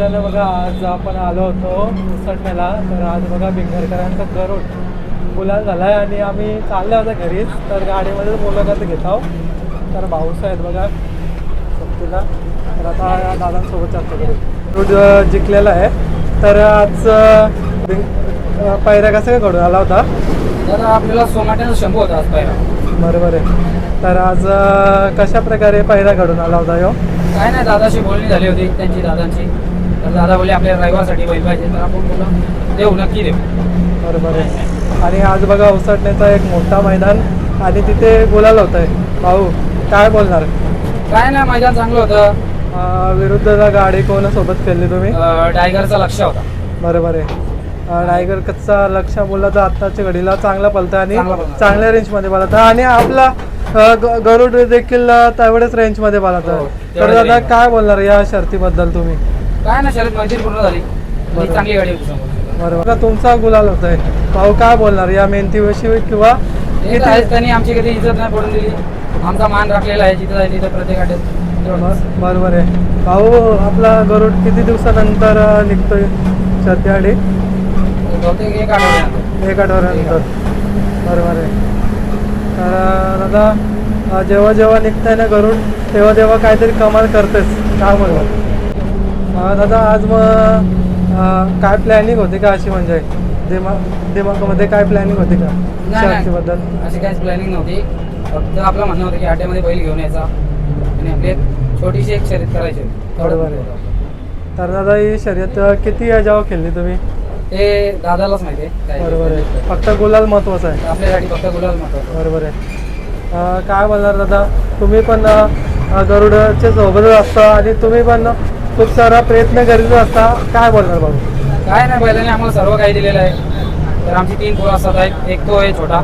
मित्रांनो बघा, आज आपण आलो होतो उसटण्याला. तर आज बघा भिंगरकरांचा गरुड गुलाल झाला आहे आणि आम्ही चाललो होतो घरीच. तर गाडीमध्येच मुलाखत घेत आहोत. तर भाऊस आहेत बघा सोबतीला. तर आता या दादांसोबत चर्चा करू. गरुड जिंकलेला आहे. तर आज पायऱ्या कसं काय घडून आला होता? तर आपल्याला सोमाट्याचा शंभू होता आज पायरा. बरोबर आहे. तर आज कशा प्रकारे पायऱ्या घडून आला होता ह्यो? काय नाही, दादाशी बोलणी झाली होती त्यांची दादांची. तर दादा बोलले आपल्या रविवारसाठी बैल पाहिजे. तर आपण बोललो देऊ, नक्की देऊ. बरोबर आहे. आणि आज बघा उसटण्याचा एक मोठा मैदान आणि तिथे गुलाल होत आहे. भाऊ काय बोलणार? काय नाही, मैदान चांगलं होतं. विरुद्धला गाडी कोणासोबत खेळली तुम्ही? टायगरचा लक्ष होता. बरोबर आहे. टायगर कच्चा लक्ष बोलला तर आत्ताच्या घडीला चांगला पलतं आणि चांगला पळतं. चांगल्या रेंजमध्ये पळतं आणि आपला गरुड देखील तेवढ्याच रेंजमध्ये पळतं. हो, तर तेवढ्याच दादा range. काय बोलणार या शर्तीबद्दल तुम्ही? काय नाही, शर्यत मैत्री पूर्ण झाली. बरोबर. चांगली गाडी होती समोर. बरोबर. आता तुमचा गुलाल होत आहे. भाऊ काय बोलणार या मेहनतीविषयी किंवा ते तर आहेच, त्यांनी आमची कधी इज्जत नाही पडून दिली. आमचा मान राखलेला आहे. जिथं जाईल तिथं प्रत्येक अड्ड्यात. बरोबर आहे. भाऊ आपला गरुड किती दिवसानंतर निघतोय शर्तीसाठी? बहुतेक एक आठवड्यानंतर. एक आठवड्यानंतर. बरोबर आहे. तर दादा जेव्हा जेव्हा निघताय ना गरुड तेव्हा तेव्हा काहीतरी कमाल करतेस, काय बोलणार? दादा आज मग काय प्लॅनिंग होती का अशी, म्हणजे दिमागामध्ये काय प्लॅनिंग होती का शर्तीबद्दल? अशी काहीच प्लॅनिंग नव्हती. फक्त आपलं म्हणणं होतं की अड्ड्यामध्ये बैल घेऊन यायचा आणि आपली एक छोटीशी एक शर्यत करायची. बरोबर आहे. तर दादा ही शर्यत किती याच्यावर खेळली तुम्ही? ते दादालाच माहिती आहे. बरोबर आहे. फक्त गुलाल महत्त्वाचा आहे. आपल्यासाठी फक्त गुलाल महत्त्वाचं. बरोबर आहे. काय बोलणार दादा, तुम्ही पण गरुडच्या सोबतच असता आणि तुम्ही पण खूप सारा प्रयत्न करीत असता, काय बोलणार भाऊ? काय नाही, बैलाने आम्हाला सर्व काही दिलेलं आहे. तर आमची 3 पोरं असतात आहेत. एक तो आहे छोटा,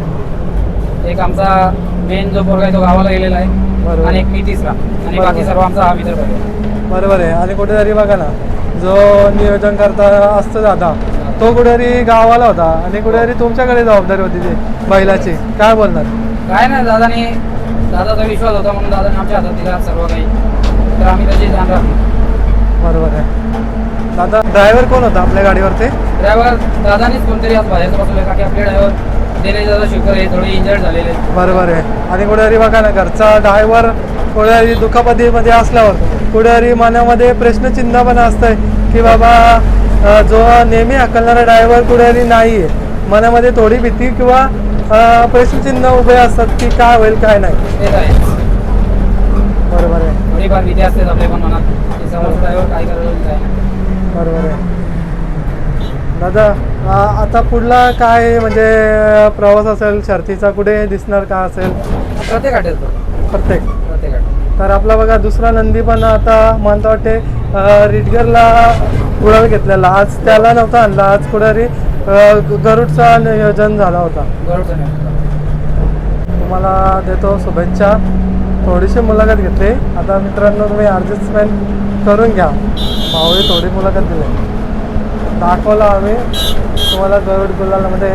एक आमचा मेन जो पोरगा आहे तो गावाला गेलेला आहे, बरोबर. आणि एक मी तिसरा, आणि बरोबर. बाकी सर्व आमचा हा मित्र परिवार. बरोबर आहे. आणि कुठेतरी बघा ना, जो नियोजन करता असतो दादा तो कुठेतरी गावाला होता आणि कुठेतरी तुमच्याकडे जबाबदारी होती ती बैलाची, काय बोलणार? काय नाही, दादाचा विश्वास होता म्हणून दादाने आमच्या हातात दिला सर्व काही. तर आम्ही त्याची ध्यान राखलो. बरोबर आहे. दादा ड्रायव्हर कोण होता आपल्या गाडीवरती? ड्रायव्हर दादानीच कोणतरी आज बाहेरचं बसवलं, का की आपले ड्रायव्हर दिनेश दादा शुकर हे थोडे इंजर्ड झालेले. बरोबर आहे. आणि कुठेतरी बघा ना, घरचा ड्रायव्हर कुठेतरी दुखापतीमध्ये असल्यावर कुठेतरी मनामध्ये प्रश्नचिन्ह पण असतंय की बाबा जो नेहमी हाकलणारा ड्रायव्हर कुठेतरी नाही आहे. मनामध्ये थोडी भीती किंवा प्रश्नचिन्ह उभे असतात की काय होईल काय नाही. तेच आहे, बरोबर आहे. थोडीफार भीती असते आपल्या पण मनात की समोरचा ड्रायव्हर काय करेल काय नाही. बरोबर आहे. दादा आता पुढला काय म्हणजे प्रवास असेल शर्तीचा, कुठे दिसणार का असेल? प्रत्येक अड्ड्यात प्रत्येक अड्ड्यात. तर आपला बघा दुसरा नंदी पण आता मला वाटते रिटगरला गुलाल घेतलेला, आज त्याला नव्हता आणला, आज कुठेतरी गरुडचा नियोजन झाला होता. बरोबर नाही. तुम्हाला देतो शुभेच्छा. थोडीशी मुलाखत घेतली. आता मित्रांनो तुम्ही ॲडजस्टमेंट करून घ्या. भाऊही थोडी मुलाखत दिली, दाखवला आम्ही तुम्हाला गरुड गुलालमध्ये